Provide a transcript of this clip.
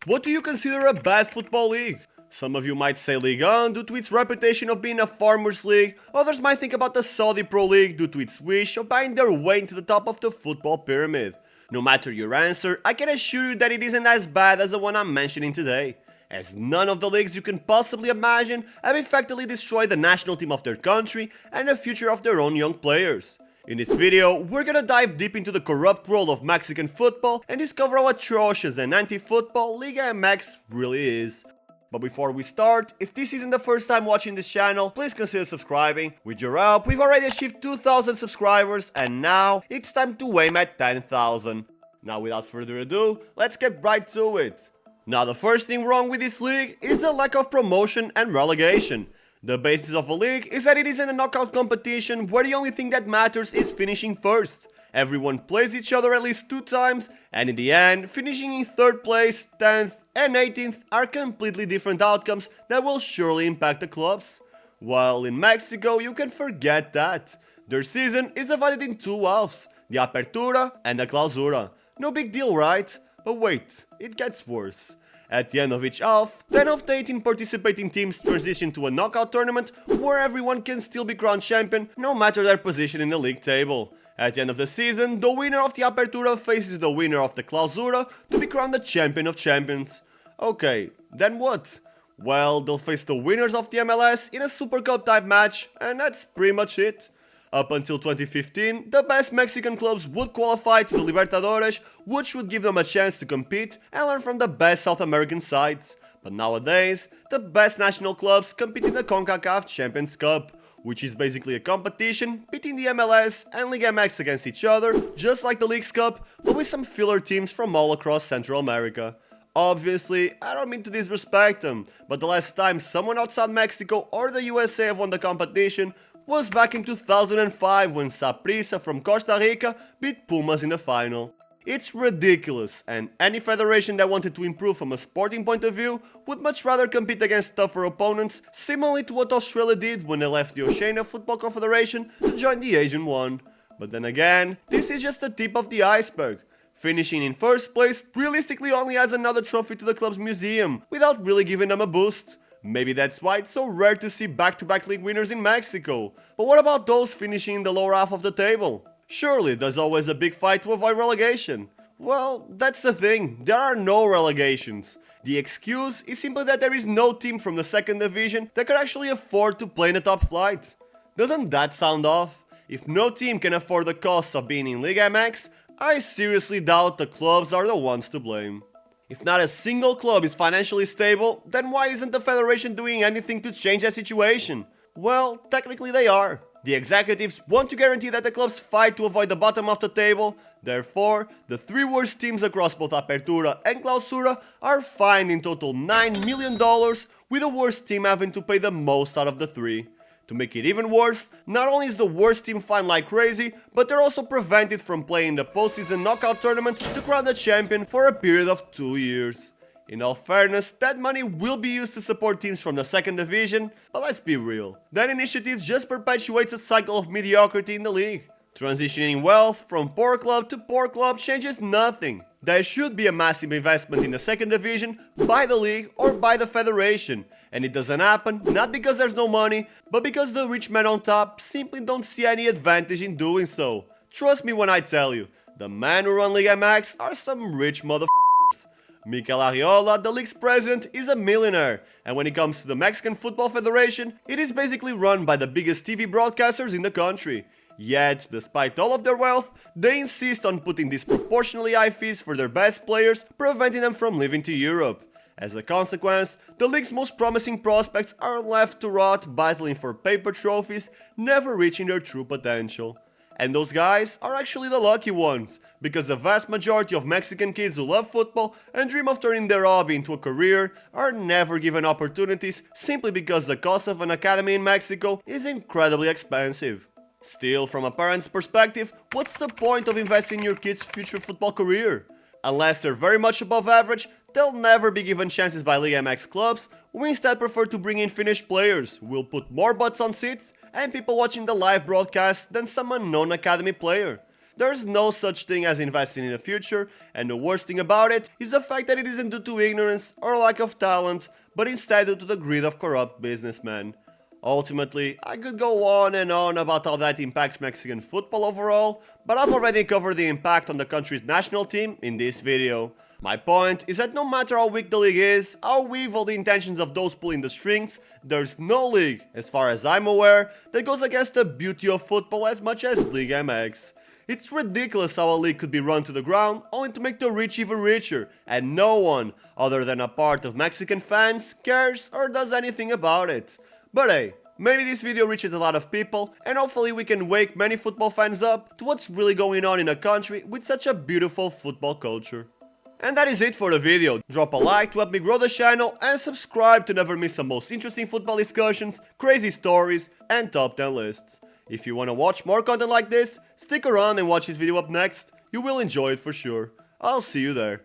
What do you consider a bad football league? Some of you might say Ligue due to its reputation of being a farmers league, others might think about the Saudi Pro League due to its wish of buying their way into the top of the football pyramid. No matter your answer, I can assure you that it isn't as bad as the one I'm mentioning today, as none of the leagues you can possibly imagine have effectively destroyed the national team of their country and the future of their own young players. In this video, we're gonna dive deep into the corrupt world of Mexican football and discover how atrocious and anti-football Liga Mx really is. But before we start, if this isn't the first time watching this channel, please consider subscribing. With your help, we've already achieved 2,000 subscribers and now it's time to aim at 10,000. Now without further ado, let's get right to it. Now the first thing wrong with this league is the lack of promotion and relegation. The basis of a league is that it isn't a knockout competition where the only thing that matters is finishing first. Everyone plays each other at least 2 times, and in the end, finishing in 3rd place, 10th and 18th are completely different outcomes that will surely impact the clubs. While in Mexico, you can forget that. Their season is divided in 2 halves, the Apertura and the Clausura. No big deal, right? But wait, it gets worse. At the end of each half, 10 of the 18 participating teams transition to a knockout tournament where everyone can still be crowned champion, no matter their position in the league table. At the end of the season, the winner of the Apertura faces the winner of the Clausura to be crowned the champion of champions. Okay, then what? Well, they'll face the winners of the MLS in a Super Cup type match, and that's pretty much it. Up until 2015, the best Mexican clubs would qualify to the Libertadores, which would give them a chance to compete and learn from the best South American sides. But nowadays, the best national clubs compete in the concacaf Champions Cup, which is basically a competition between the MLS and Liga Mx against each other, just like the Leagues Cup, but with some filler teams from all across Central America. Obviously, I don't mean to disrespect them, but the last time someone outside Mexico or the USA have won the competition was back in 2005 when Saprissa from Costa Rica beat Pumas in the final. It's ridiculous, and any federation that wanted to improve from a sporting point of view would much rather compete against tougher opponents, similarly to what Australia did when they left the Oceania Football Confederation to join the Asian one. But then again, this is just the tip of the iceberg. Finishing in 1st place realistically only adds another trophy to the club's museum, without really giving them a boost. Maybe that's why it's so rare to see back-to-back league winners in Mexico. But what about those finishing in the lower half of the table? Surely there's always a big fight to avoid relegation. Well, that's the thing, there are no relegations. The excuse is simply that there is no team from the 2nd division that could actually afford to play in the top flight. Doesn't that sound off? If no team can afford the cost of being in Liga Mx, I seriously doubt the clubs are the ones to blame. If not a single club is financially stable, then why isn't the federation doing anything to change that situation? Well, technically they are. The executives want to guarantee that the clubs fight to avoid the bottom of the table, therefore, the 3 worst teams across both Apertura and Clausura are fined in total $9 million, with the worst team having to pay the most out of the 3. To make it even worse, not only is the worst team fined like crazy, but they're also prevented from playing the postseason knockout tournament to crown the champion for a period of 2 years. In all fairness, that money will be used to support teams from the 2nd division, but let's be real, that initiative just perpetuates a cycle of mediocrity in the league. Transitioning wealth from poor club to poor club changes nothing. There should be a massive investment in the 2nd division by the league or by the federation, and it doesn't happen not because there's no money, but because the rich men on top simply don't see any advantage in doing so. Trust me when I tell you, the men who run Liga Mx are some rich motherfuckers. Mikel Arriola, the league's president, is a millionaire, and when it comes to the Mexican Football Federation, it is basically run by the biggest TV broadcasters in the country. Yet, despite all of their wealth, they insist on putting disproportionately high fees for their best players, preventing them from leaving to Europe. As a consequence, the league's most promising prospects are left to rot battling for paper trophies, never reaching their true potential. And those guys are actually the lucky ones, because the vast majority of Mexican kids who love football and dream of turning their hobby into a career are never given opportunities simply because the cost of an academy in Mexico is incredibly expensive. Still, from a parent's perspective, what's the point of investing in your kid's future football career? Unless they're very much above average, they'll never be given chances by Liga Mx clubs, who instead prefer to bring in finished players who will put more butts on seats and people watching the live broadcast than some unknown academy player. There's no such thing as investing in the future, and the worst thing about it is the fact that it isn't due to ignorance or lack of talent, but instead due to the greed of corrupt businessmen. Ultimately, I could go on and on about how that impacts Mexican football overall, but I've already covered the impact on the country's national team in this video. My point is that no matter how weak the league is, how evil the intentions of those pulling the strings, there's no league, as far as I'm aware, that goes against the beauty of football as much as Liga Mx. It's ridiculous how a league could be run to the ground only to make the rich even richer, and no one, other than a part of Mexican fans, cares or does anything about it. But hey, maybe this video reaches a lot of people, and hopefully we can wake many football fans up to what's really going on in a country with such a beautiful football culture. And that is it for the video. Drop a like to help me grow the channel, and subscribe to never miss the most interesting football discussions, crazy stories, and top 10 lists. If you want to watch more content like this, stick around and watch this video up next. You will enjoy it for sure. I'll see you there.